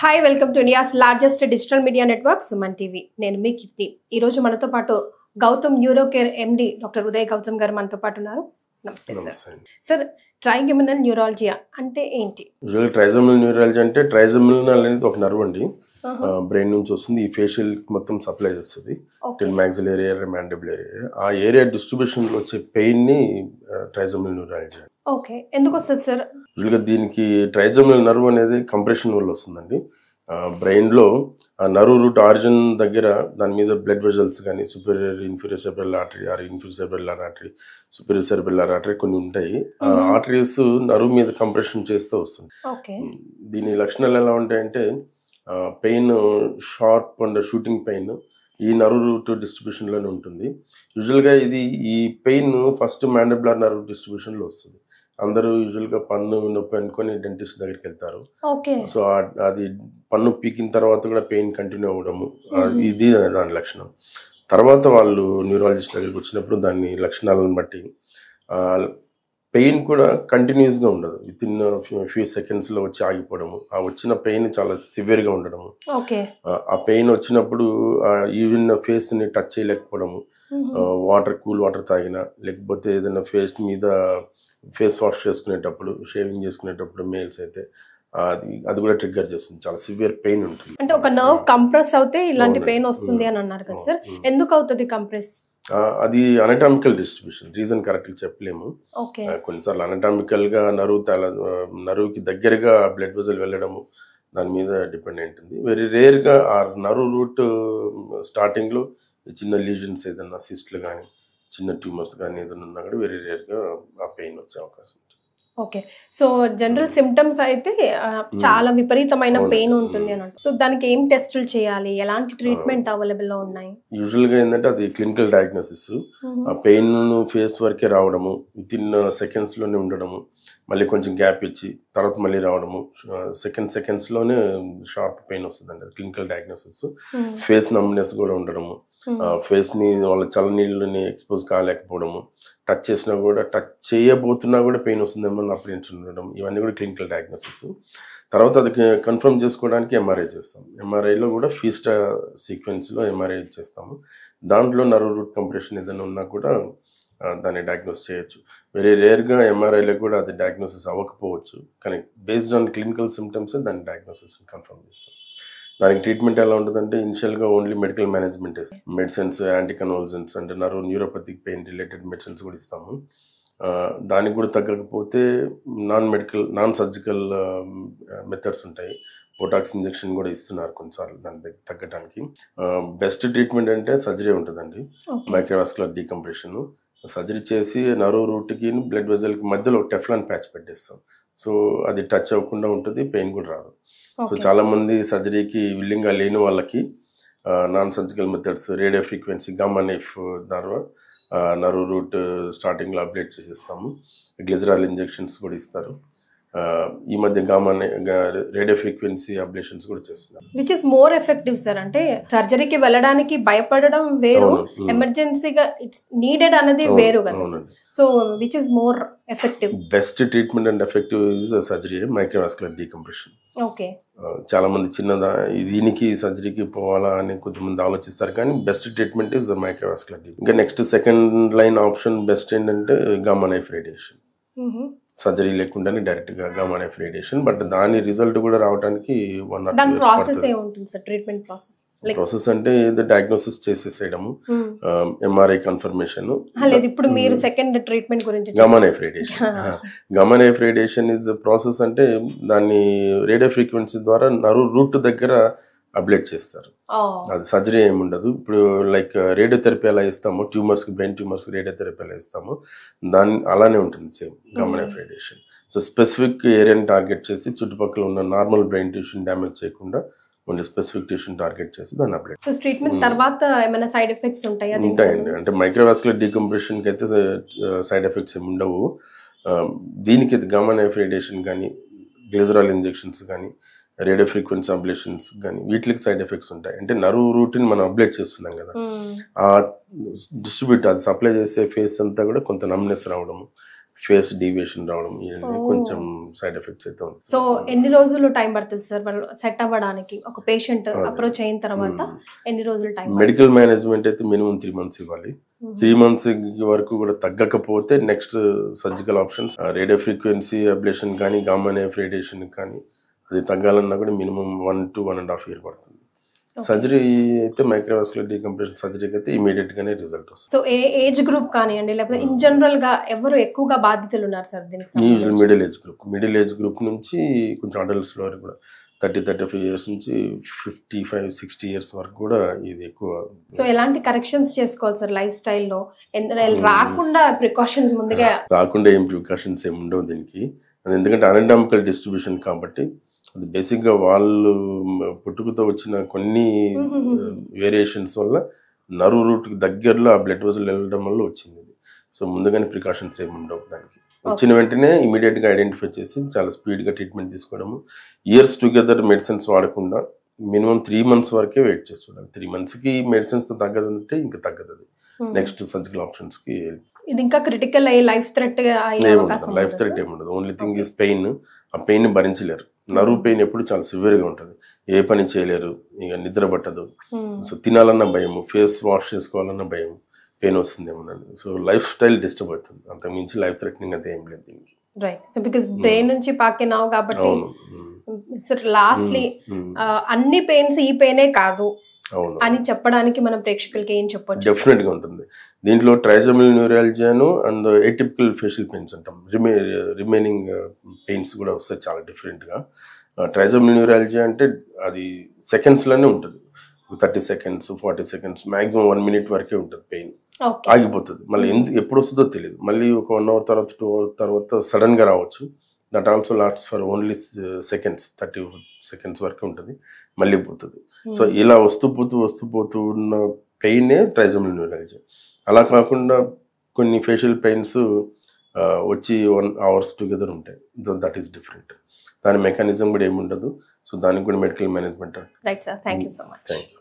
Hi welcome to India's largest digital media network Suman TV. నేను మీ కీర్తి. ఈ రోజు మనతో పాటు Gautam neuro care MD doctor Uday Gautam గారు మనతో పాటు ఉన్నారు. నమస్తే సార్. సార్, ట్రైగెమినల్ న్యూరాలజియా అంటే ఏంటి? ట్రైజెమినల్ న్యూరాలజీ అంటే ట్రైజెమినల్ అనేది ఒక నర్వ్ అండి. బ్రెయిన్ నుంచి వస్తుంది. ఈ ఫేషియల్ మొత్తం సప్లై చేస్తుంది మ్యాక్సిల్ ఏరియా, మ్యాండిబుల్ ఏరియా. ఆ ఏరియా డిస్ట్రిబ్యూషన్ లో వచ్చే పెయిన్ ని ట్రైజెమినల్ న్యూరాలజీ. ఓకే, ఎందుకు వస్తుంది సార్? యూజువల్గా దీనికి ట్రైజెమినల్ నర్వ్ అనేది కంప్రెషన్ వల్ల వస్తుందండి. బ్రెయిన్ లో ఆ నర్వ్ రూట్ ఆరిజిన్ దగ్గర దాని మీద బ్లడ్ వెజల్స్ కానీ superior inferior cerebral artery, inferior cerebral artery, superior cerebral artery కొన్ని ఉంటాయి. ఆ ఆర్టరీస్ నర్వ్ మీద కంప్రెషన్ చేస్తూ వస్తుంది. దీని లక్షణాలు ఎలా ఉంటాయంటే pain sharp and shooting pain ఈ నర్వ్ రూట్ డిస్ట్రిబ్యూషన్ లోనే ఉంటుంది. యూజువల్గా ఈ pain first mandibular nerve distribution లో వస్తుంది. అందరూ యూజువల్గా పన్ను నొప్పి అనుకొని డెంటిస్ట్ దగ్గరికి వెళ్తారు. సో అది పన్ను పీకిన తర్వాత కూడా పెయిన్ కంటిన్యూ అవ్వడము, ఇది దాని లక్షణం. తర్వాత వాళ్ళు న్యూరాలజిస్ట్ దగ్గరికి వచ్చినప్పుడు దాని లక్షణాలను బట్టి పెయిన్ కూడా కంటిన్యూస్గా ఉండదు. విత్ ఇన్ ఫ్యూ సెకండ్స్లో వచ్చి ఆగిపోవడము, ఆ వచ్చిన పెయిన్ చాలా సివియర్గా ఉండడము, ఆ పెయిన్ వచ్చినప్పుడు ఈవెన్ ఫేస్ని టచ్ చేయలేకపోవడము, కూల్ వాటర్ తాగినా లేకపోతే ఏదైనా ఫేస్ మీద ఫేస్ వాష్ చేసుకునేటప్పుడు, షేవింగ్ చేసుకునేటప్పుడు మేల్స్ అయితే అది కూడా ట్రిగ్గర్ చేస్తుంది. చాలా సివియర్ పెయిన్ ఉంటుంది. అంటే ఒక నర్వ్ కంప్రెస్ అవుతే ఇలాంటి పెయిన్ వస్తుంది అని అన్నారు కదా సార్, ఎందుకు అవుతుంది కంప్రెస్? అది అనటామికల్ డిస్ట్రిబ్యూషన్, రీజన్ కరెక్ట్గా చెప్పలేము. కొన్నిసార్లు అనటామికల్ గా నరువుకి దగ్గరగా బ్లడ్ వెజల్ వెళ్ళడము దాని మీద డిపెండ్ ఉంటుంది. వెరీ రేర్ గా ఆ నర్వ్ రూట్ స్టార్టింగ్ లో చిన్న లీజన్స్ ఏదన్నా సిస్ట్లు కానీ చిన్న ట్యూమర్స్ కానీ ఏదైనా ఉన్నా కూడా వెరీ రేర్ గా ఆ పెయిన్ వచ్చే అవకాశం ఉంటుంది. ఓకే, సో జనరల్ సిమ్టమ్స్ అయితే చాలా విపరీతమైన పెయిన్ ఉంటుంది అని. సో దానికి ఏం టెస్టులు చేయాలి, ఎలాంటి ట్రీట్మెంట్ అవైలబుల్ లో ఉన్నాయి? యూజువల్ గా ఏంటంటే అది క్లినికల్ డయాగ్నోసిస్. ఆ పెయిన్ ఫేస్ వరకే రావడము, విత్ ఇన్ సెకండ్స్ లోనే ఉండడము, మళ్ళీ కొంచెం గ్యాప్ ఇచ్చి తర్వాత మళ్ళీ రావడము, సెకండ్స్ లోనే షార్ప్ పెయిన్ వస్తుందండి. అది క్లినికల్ డయాగ్నోసిస్. ఫేస్ నమ్నెస్ కూడా ఉండడము, ఫేస్ ని వాళ్ళ చల్లనీళ్ళని ఎక్స్పోజ్ కాలేకపోవడము, టచ్ చేసినా కూడా టచ్ చేయబోతున్నా కూడా పెయిన్ వస్తుందేమో అప్రిహెన్షన్ ఉండడం, ఇవన్నీ కూడా క్లినికల్ డయాగ్నోసిస్. తర్వాత అది కన్ఫర్మ్ చేసుకోవడానికి ఎంఆర్ఐ చేస్తాం. ఎంఆర్ఐలో కూడా ఫీస్టా సీక్వెన్స్లో ఎంఆర్ఐ చేస్తాము. దాంట్లో నర్వ్ రూట్ కంప్రెషన్ ఏదైనా ఉన్నా కూడా దాన్ని డయాగ్నోస్ చేయొచ్చు. వెరీ రేర్గా ఎంఆర్ఐలో కూడా అది డయాగ్నోసిస్ అవ్వకపోవచ్చు, కానీ బేస్డ్ ఆన్ క్లినికల్ సిమ్టమ్స్ దాన్ని డయాగ్నోసిస్ కన్ఫర్మ్ చేస్తాం. దానికి ట్రీట్మెంట్ ఎలా ఉంటుందంటే ఇనిషియల్గా ఓన్లీ మెడికల్ మేనేజ్మెంట్ ఇస్తాం. మెడిసిన్స్, యాంటీకన్వల్సెంట్స్ అంటే న్యూరోపతిక్ పెయిన్ రిలేటెడ్ మెడిసిన్స్ కూడా ఇస్తాము. దానికి కూడా తగ్గకపోతే నాన్ సర్జికల్ మెథడ్స్ ఉంటాయి. బోటాక్స్ ఇంజెక్షన్ కూడా ఇస్తున్నారు కొన్నిసార్లు దాని తగ్గడానికి. బెస్ట్ ట్రీట్మెంట్ అంటే సర్జరీ ఉంటుందండి. మైక్రోవాస్కులర్ డీకంప్రెషన్ సర్జరీ చేసి నర్వ్ రూట్కి బ్లడ్ వెజల్కి మధ్యలో టెఫ్లాన్ ప్యాచ్ పెట్టేస్తాం. సో అది టచ్ అవ్వకుండా ఉంటుంది, పెయిన్ కూడా రాదు. సో చాలా మంది సర్జరీకి విల్లింగ్గా లేని వాళ్ళకి non surgical methods, radio frequency, gamma knife ద్వారా నర్వ్ రూట్ స్టార్టింగ్లో అప్డేట్ చేసిస్తాము. గ్లిజరాల్ ఇంజెక్షన్స్ కూడా ఇస్తారు. ఈ మధ్య రేడియో ఫ్రీక్వెన్సీ అబ్లేషన్స్ కూడా చేస్తున్నారు. Which is more effective sir? అంటే సర్జరీకి వెళ్ళడానికి భయపడడం వేరు, ఎమర్జెన్సీగా ఇట్స్ నీడెడ్ అనేది వేరు కదా. So which is more effective? Best treatment and effective is surgery, microvascular decompression. Okay, చాలా మంది దీనికి సర్జరీకి పోవాలా అని కొంతమంది ఆలోచిస్తారు, కానీ best treatment is microvascular d. ఇంకా next second line option best ఏంటంటే గామా నైఫ్ రేడియేషన్. సర్జరీ లేకుండానే డైరెక్ట్ గా గామా నైఫ్ రేడియేషన్. బట్ దాని రిజల్ట్ కూడా రావడానికి 1 or 2 years ప్రాసెస్. అంటే డయాగ్నోసిస్ చేసేసేయడము, ఎంఆర్ఐ కన్ఫర్మేషన్. ఇప్పుడు మీరు సెకండ్ ట్రీట్మెంట్ గురించి gamma knife radiation. Gamma knife radiation is process అంటే దాన్ని రేడియో ఫ్రీక్వెన్సీ ద్వారా నర్వ్ రూట్ దగ్గర అబ్లేట్ చేస్తారు. అది సర్జరీ ఏమి ఉండదు. ఇప్పుడు లైక్ రేడియోథెరపీ ఎలా ఇస్తామో ట్యూమర్స్కి, బ్రెయిన్ ట్యూమర్స్కి రేడియోథెరపీ ఎలా ఇస్తామో అలానే ఉంటుంది same gamma knife radiation. So specific ఏరియాని టార్గెట్ చేసి చుట్టుపక్కల ఉన్న నార్మల్ బ్రెయిన్ టిష్యూని డ్యామేజ్ చేయకుండా ఓన్లీ స్పెసిఫిక్ టిష్యూని టార్గెట్ చేసి దాన్ని అప్డేట్. సో ట్రీట్మెంట్ తర్వాత ఏమైనా సైడ్ ఎఫెక్ట్స్ ఉంటాయా? ఉంటాయండి. అంటే మైక్రోవాస్కులర్ డీకంప్రెషన్కి అయితే సైడ్ ఎఫెక్ట్స్ ఏమి ఉండవు. దీనికి గామా నైఫ్ రేడియేషన్ కానీ, గ్లిజరాల్ ఇంజెక్షన్స్ కానీ, రేడియో ఫ్రీక్వెన్సీ అబ్లేషన్స్ కానీ వీటికి సైడ్ ఎఫెక్ట్స్ ఉంటాయి. అంటే నర్వ్ రూట్ని మనం అబ్లేట్ చేస్తున్నాం కదా, ఆ డిస్ట్రిబ్యూట్ అది సప్లై చేసే ఫేస్ అంతా కూడా కొంత నమ్నెస్ రావడము, ఫేస్ డీవియేషన్ రావడం ఇవన్నీ కొంచెం సైడ్ ఎఫెక్ట్స్ అయితే ఉంటాయి. సో ఎన్ని రోజులు టైం పడుతుంది సార్ వాళ్ళు సెట్ అవ్వడానికి? ఒక పేషెంట్ అప్రోచ్ అయిన తర్వాత ఎన్ని రోజులు టైం? మెడికల్ మేనేజ్మెంట్ అయితే మినిమం 3 months ఇవ్వాలి. 3 months వరకు కూడా తగ్గకపోతే next surgical options radio frequency ablation కానీ గామా నేఫ్ రేడియేషన్ కానీ అది తగ్గాలన్నా కూడా మినిమం 1 to 1.5 years పడుతుంది. సర్జరీ అయితే మైక్రోవాస్కులర్ డీకంప్రెషన్ సర్జరీకి అయితే ఇమీడియట్ గానే రిజల్ట్ వస్తుంది. సో ఏ ఏజ్ గ్రూప్ కానివ్వండి లేకపోతే ఇన్ జనరల్ గా ఎవరు ఎక్కువగా బాధితులు ఉన్నారు సార్ దీనికి? యూజువల్ మిడిల్ ఏజ్ గ్రూప్ నుంచి కొంచెం అడల్ట్స్ వరకు కూడా 30-35 years నుంచి 55-60 years వరకు కూడా ఇది ఎక్కువ. సో ఎలాంటి కరెక్షన్స్ చేసుకోవాలి సార్ లైఫ్ స్టైల్లో? రాకుండా ప్రికాషన్స్ ముందుగా రాకుండా ఏం ప్రికాషన్స్ ఏమి ఉండవు దీనికి. అది ఎందుకంటే అనటామికల్ డిస్ట్రిబ్యూషన్ కాబట్టి అది బేసిక్గా వాళ్ళు పుట్టుకతో వచ్చిన కొన్ని వేరియేషన్స్ వల్ల నర్వ్ రూట్కి దగ్గరలో ఆ బ్లడ్ వెజల్ వెళ్ళడం వల్ల వచ్చింది ఇది. సో ముందుగానే ప్రికాషన్స్ ఏమి ఉండవు దానికి. వచ్చిన వెంటనే ఇమీడియట్గా ఐడెంటిఫై చేసి చాలా స్పీడ్గా ట్రీట్మెంట్ తీసుకోవడము. ఇయర్స్ టుగెదర్ మెడిసిన్స్ వాడకుండా మినిమం 3 months వరకే వెయిట్ చేసి చూడాలి. 3 monthsకి మెడిసిన్స్ తగ్గదంటే ఇంకా తగ్గదు. అది నెక్స్ట్ సర్జికల్ ఆప్షన్స్కి ఇది ఇంకా క్రిటికల్ అయ్యి లైఫ్ థ్రెట్ లైఫ్ థ్రెట్ ఏముండదు. Only thing is pain. ఆ పెయిన్ భరించలేరు. నర్వ్ పెయిన్ ఎప్పుడు చాలా సివియర్గా ఉంటుంది. ఏ పని చేయలేరు, ఇక నిద్ర పట్టదు. సో తినాలన్న భయం, ఫేస్ వాష్ చేసుకోవాలన్న భయం, పెయిన్ వస్తుందేమోనండి. సో లైఫ్ స్టైల్ డిస్టర్బ్ అవుతుంది. అంతకు మించి లైఫ్ థ్రెటనింగ్ అయితే ఏం లేదు దీనికి. రైట్. సో బికాస్ బ్రెయిన్ నుంచి పాకినావు కాబట్టి సార్ లాస్ట్లీ అన్ని పెయిన్స్ ఈ పెయినే కాదు అని చెప్పడానికి మనం ప్రేక్షకులకి ఏం చెప్పొచ్చు? డెఫినెట్ గా ఉంటుంది. దీంట్లో ట్రైజమినల్ న్యూరాలజియాను అండ్ ఏటిపికల్ ఫేషియల్ పెయిన్స్ అంటాం. రిమైనింగ్ పెయిన్స్ కూడా వస్తాయి చాలా డిఫరెంట్ గా. ట్రైజమినల్ న్యూరాలజియా అంటే అది సెకండ్స్ లోనే ఉంటుంది. 30 seconds 40 seconds మాక్సిమం 1 minute వరకే ఉంటుంది పెయిన్. ఆగిపోతుంది. మళ్ళీ ఎప్పుడు వస్తుందో తెలియదు. మళ్ళీ ఒక 1 hour తర్వాత 2 hours తర్వాత సడన్ గా రావచ్చు. That also lasts for only seconds, 30 seconds వరకు ఉంటుంది, మళ్ళీ పోతుంది. సో ఇలా వస్తూ పోతూ ఉన్న పెయినే ట్రైజమినల్ న్యూరాలజియా. అలా కాకుండా కొన్ని ఫేషియల్ పెయిన్స్ వచ్చి 1 hours టుగెదర్ ఉంటాయి. That is different. దాని మెకానిజం కూడా ఏమి ఉండదు. సో దానికి కూడా medical management. Right sir, thank you so much. Thank you.